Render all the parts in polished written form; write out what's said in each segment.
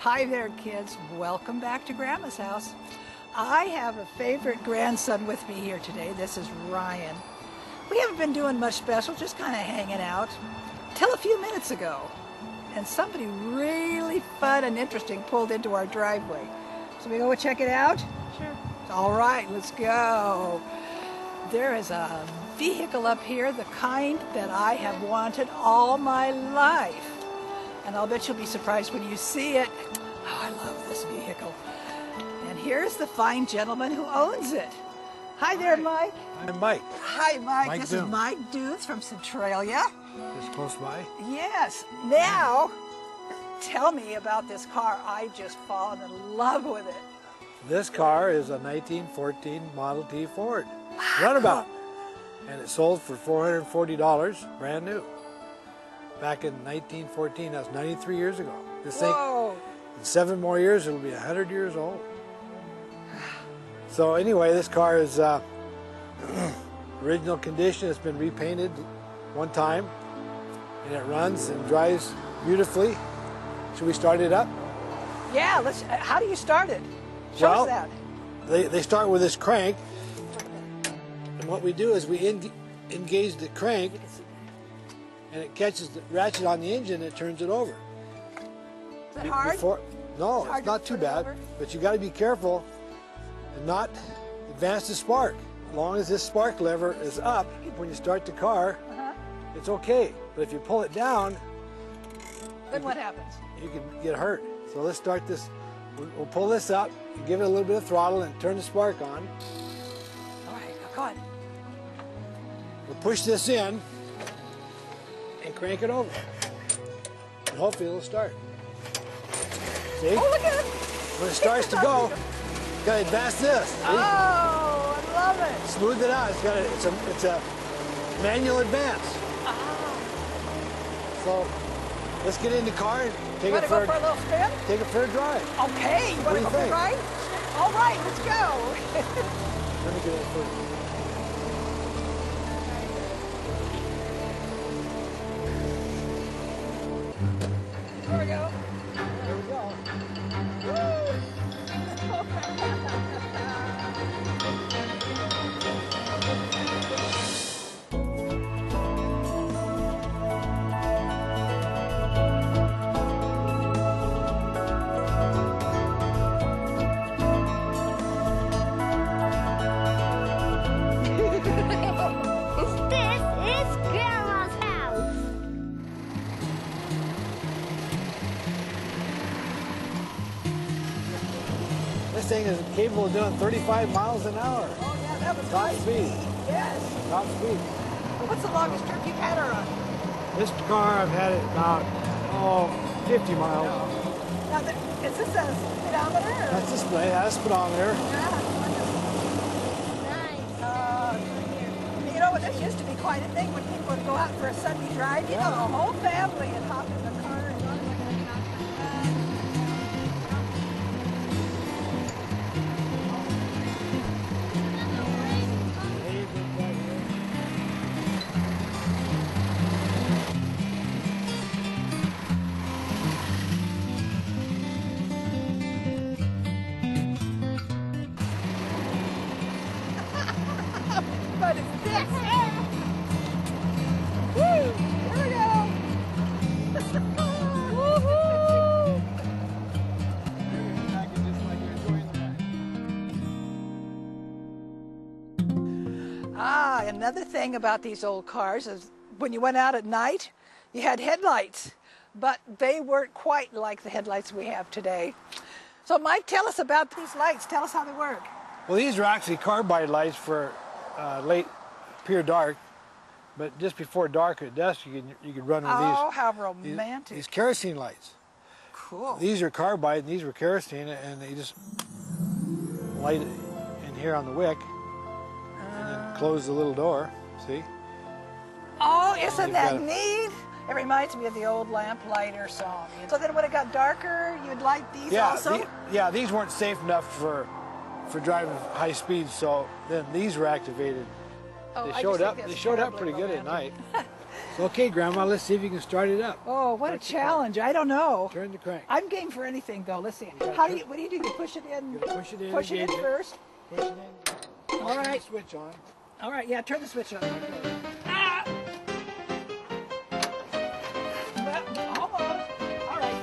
Hi there, kids. Welcome back to Grandma's house. I have a favorite grandson with me here today. This is Ryan. We haven't been doing much special, just kind of hanging out, till a few minutes ago. And somebody really fun and interesting pulled into our driveway. So we go check it out? Sure. All right, let's go. There is a vehicle up here, the kind that I have wanted all my life. And I'll bet you'll be surprised when you see it. Oh, I love this vehicle. And here's the fine gentleman who owns it. Hi there, Mike. I'm Mike. Hi, Mike. Mike This Doon. is Mike Dunes from Centralia. Just close by. Yes. Now, tell me about this car. I've just fallen in love with it. This car is a 1914 Model T Ford runabout, and it sold for $440, brand new. Back in 1914, that's 93 years ago. This thing, Whoa. in 7 more years, it'll be 100 years old. So anyway, this car is original condition. It's been repainted one time, and it runs and drives beautifully. Should we start it up? Yeah, let's. How do you start it? Show us that. They start with this crank, and what we do is we engage the crank, and it catches the ratchet on the engine and it turns it over. Is that hard? No, hard it's not to too turn it bad, over? but you got to be careful and not advance the spark. As long as this spark lever is up when you start the car, it's okay. But if you pull it down, Then what happens? you can get hurt. So let's start this. We'll pull this up, give it a little bit of throttle, and turn the spark on. All right, go on. We'll push this in and crank it over. And hopefully it'll start. See? Oh, look at it. When it starts to go, you gotta advance this. See? Oh, I love it. Smooth it out. It's a manual advance. So let's get in the car and take Want it to go for a little spin? take it for a drive. Okay, you want What to do go you for a think? ride? All right, let's go. Let me get in first. Here we go. There we go. This is Grandma's house. This thing is capable of doing 35 miles an hour. Oh, yeah, that was Top high speed. Yes. Top speed. What's the longest trip you've had her on? This car, I've had it about, 50 miles. Now, is this a speedometer? Or? That's display, that's speedometer. Yeah. You know, this used to be quite a thing when people would go out for a Sunday drive. You know, the whole family would hop in the car and run. But it's this. Woo! Here we go. Woohoo! Another thing about these old cars is when you went out at night, you had headlights, but they weren't quite like the headlights we have today. So Mike, tell us about these lights. Tell us how they work. Well, these are actually carbide lights for late, pure dark, but just before dark or dusk, you can run with Oh, these. how romantic. These kerosene lights. Cool. These are carbide, and these were kerosene, and they just light it in here on the wick, and then close the little door. See? Oh, isn't You've that got it. neat? It reminds me of the old lamplighter song. So then when it got darker, you'd light these also? These weren't safe enough for driving high speed, so then these were activated. Oh, They I showed just up. think They that's showed up terribly pretty good at romantic. night. Okay, Grandma, let's see if you can start it up. Oh, what a challenge. I don't know. Turn the crank. I'm game for anything, though. Let's see. gotta What do you do? You push it in? You gotta push it in, Push it in engage it. first. Push it in. All right. Switch on. All right, yeah, turn the switch on. Ah! Well, almost. All right.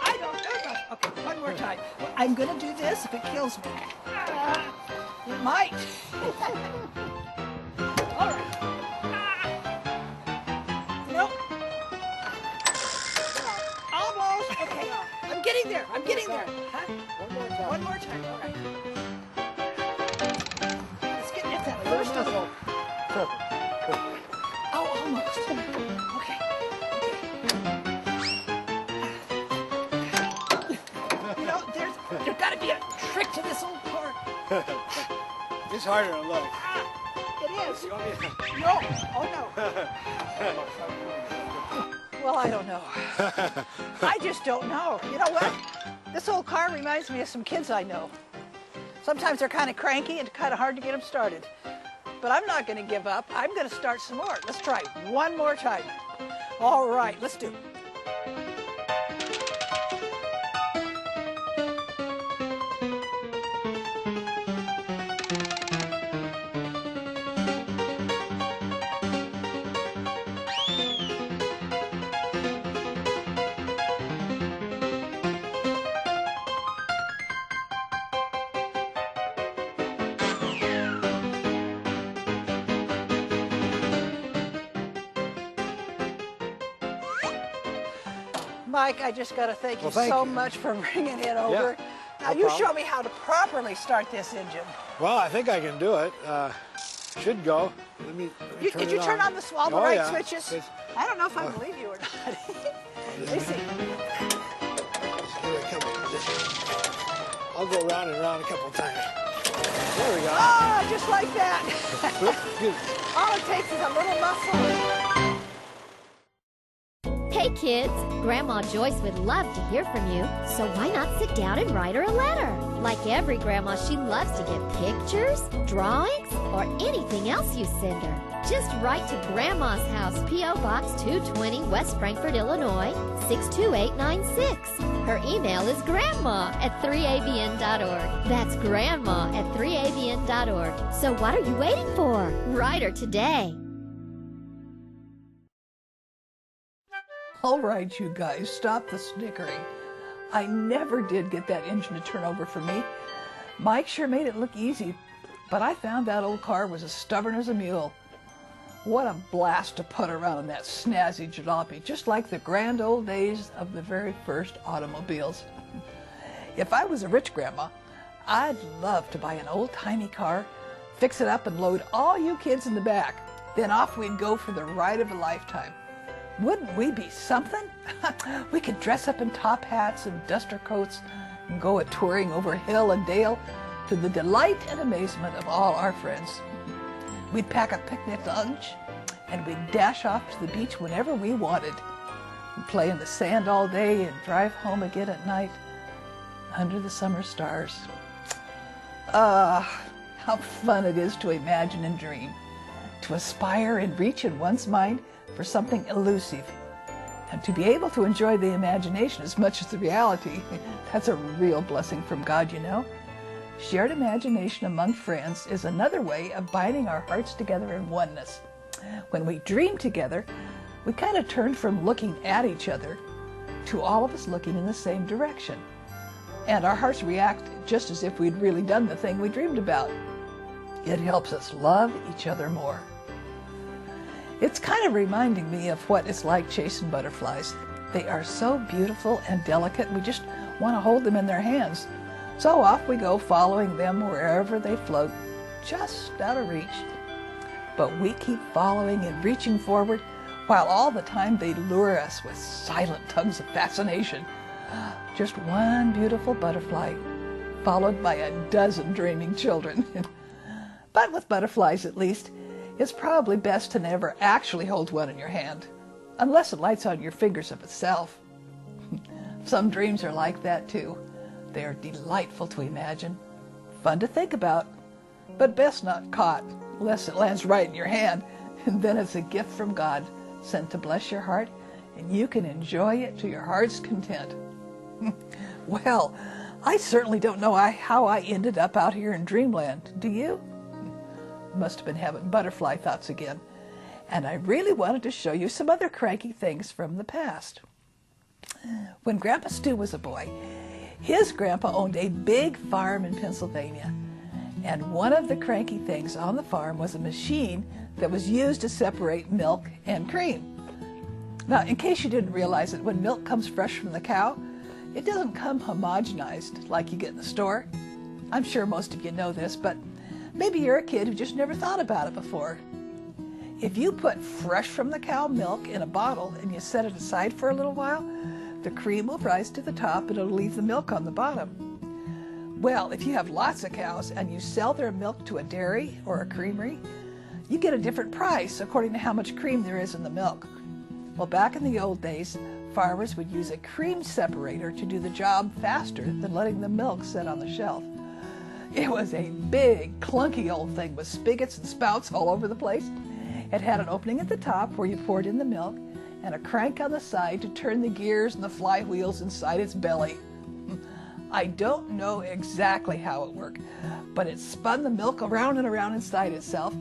I don't know. Okay, one more time. I'm going to do this if it kills me. It might. All right. Nope. Almost. Okay, I'm getting there. I'm getting there. Huh? One more time. One more time. All right. Let's get that first one. Oh, almost. Okay. You know, there's got to be a trick to this old car. It's harder than it looks. It is. You want me to- No. Oh, no. Well, I don't know. I just don't know. You know what? This old car reminds me of some kids I know. Sometimes they're kind of cranky and kind of hard to get them started. But I'm not going to give up. I'm going to start some more. Let's try one more time. All right, let's do it. Mike, I just got to thank you Well, thank so you. much for bringing it over. Now, no you problem. show me how to properly start this engine. Well, I think I can do it. Should go. Let me turn Did it you turn on all the Oh, right yeah. switches? It's- I don't know if I believe you or not. Let me see. I'll go round and round a couple times. There we go. Oh, just like that. Good. All it takes is a little muscle. Hey kids, Grandma Joyce would love to hear from you, so why not sit down and write her a letter? Like every grandma, she loves to get pictures, drawings, or anything else you send her. Just write to Grandma's House, P.O. Box 220, West Frankfort, Illinois, 62896. Her email is grandma@3abn.org. That's grandma@3abn.org. So what are you waiting for? Write her today. All right, you guys, stop the snickering. I never did get that engine to turn over for me. Mike sure made it look easy, but I found that old car was as stubborn as a mule. What a blast to put around in that snazzy jalopy, just like the grand old days of the very first automobiles. If I was a rich grandma, I'd love to buy an old-timey car, fix it up and load all you kids in the back. Then off we'd go for the ride of a lifetime. Wouldn't we be something? We could dress up in top hats and duster coats and go a-touring over hill and dale to the delight and amazement of all our friends. We'd pack a picnic lunch and we'd dash off to the beach whenever we wanted. We'd play in the sand all day and drive home again at night under the summer stars. How fun it is to imagine and dream, to aspire and reach in one's mind for something elusive, and to be able to enjoy the imagination as much as the reality. That's a real blessing from God, you know. Shared imagination among friends is another way of binding our hearts together in oneness. When we dream together, we kind of turn from looking at each other to all of us looking in the same direction. And our hearts react just as if we'd really done the thing we dreamed about. It helps us love each other more. It's kind of reminding me of what it's like chasing butterflies. They are so beautiful and delicate, we just want to hold them in their hands. So off we go, following them wherever they float, just out of reach. But we keep following and reaching forward, while all the time they lure us with silent tongues of fascination. Just one beautiful butterfly, followed by a dozen dreaming children. But with butterflies, at least, it's probably best to never actually hold one in your hand, unless it lights on your fingers of itself. Some dreams are like that too. They are delightful to imagine, fun to think about, but best not caught, unless it lands right in your hand, and then it's a gift from God, sent to bless your heart, and you can enjoy it to your heart's content. Well, I certainly don't know how I ended up out here in dreamland. Do you? Must have been having butterfly thoughts again. And I really wanted to show you some other cranky things from the past. When Grandpa Stu was a boy, his grandpa owned a big farm in Pennsylvania. And one of the cranky things on the farm was a machine that was used to separate milk and cream. Now, in case you didn't realize it, when milk comes fresh from the cow, it doesn't come homogenized like you get in the store. I'm sure most of you know this, but maybe you're a kid who just never thought about it before. If you put fresh from the cow milk in a bottle and you set it aside for a little while, the cream will rise to the top and it'll leave the milk on the bottom. Well, if you have lots of cows and you sell their milk to a dairy or a creamery, you get a different price according to how much cream there is in the milk. Well, back in the old days, farmers would use a cream separator to do the job faster than letting the milk sit on the shelf. It was a big, clunky old thing with spigots and spouts all over the place. It had an opening at the top where you poured in the milk and a crank on the side to turn the gears and the flywheels inside its belly. I don't know exactly how it worked, but it spun the milk around and around inside itself,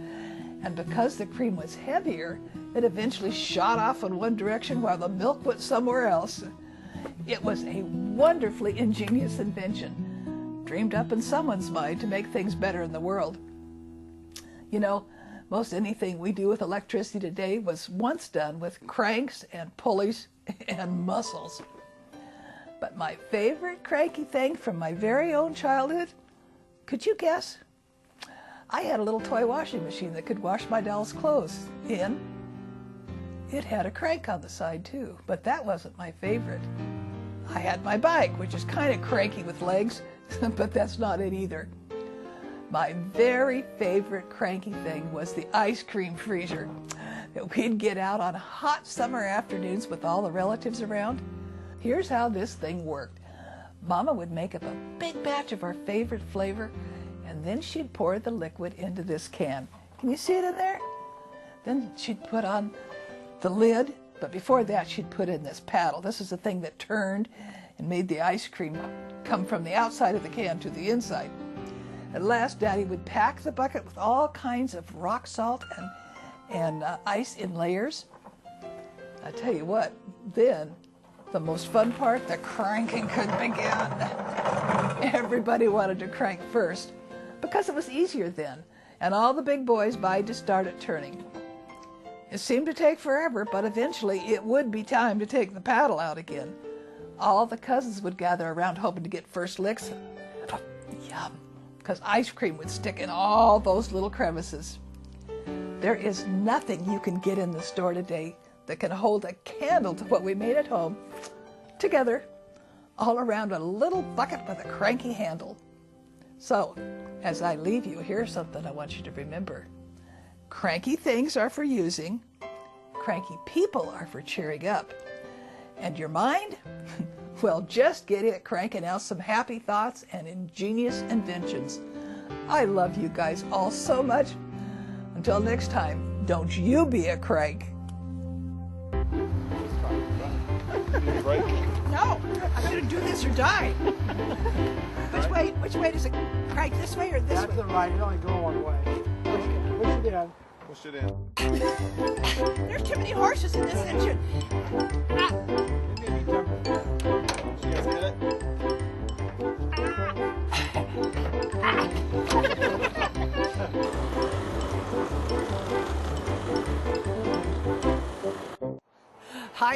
and because the cream was heavier, it eventually shot off in one direction while the milk went somewhere else. It was a wonderfully ingenious invention, dreamed up in someone's mind to make things better in the world. You know, most anything we do with electricity today was once done with cranks and pulleys and muscles. But my favorite cranky thing from my very own childhood, could you guess? I had a little toy washing machine that could wash my doll's clothes in. It had a crank on the side too, but that wasn't my favorite. I had my bike, which is kind of cranky with legs, but that's not it either. My very favorite cranky thing was the ice cream freezer that we'd get out on hot summer afternoons with all the relatives around. Here's how this thing worked. Mama would make up a big batch of our favorite flavor, and then she'd pour the liquid into this can. Can you see it in there? Then she'd put on the lid, but before that she'd put in this paddle. This is the thing that turned and made the ice cream come from the outside of the can to the inside. At last, Daddy would pack the bucket with all kinds of rock salt and ice in layers. I tell you what, then the most fun part, the cranking could begin. Everybody wanted to crank first because it was easier then, and all the big boys vied to start it turning. It seemed to take forever, but eventually it would be time to take the paddle out again. All the cousins would gather around hoping to get first licks. Yum, because ice cream would stick in all those little crevices. There is nothing you can get in the store today that can hold a candle to what we made at home, together, all around a little bucket with a cranky handle. So, as I leave you, here's something I want you to remember. Cranky things are for using, cranky people are for cheering up. And your mind? Well, just get it cranking out some happy thoughts and ingenious inventions. I love you guys all so much. Until next time, don't you be a crank. No, I'm going to do this or die. Which way does it crank? This way or this way? That's the right. You only go one way. Push it in. Push it in. There's too many horses in this engine.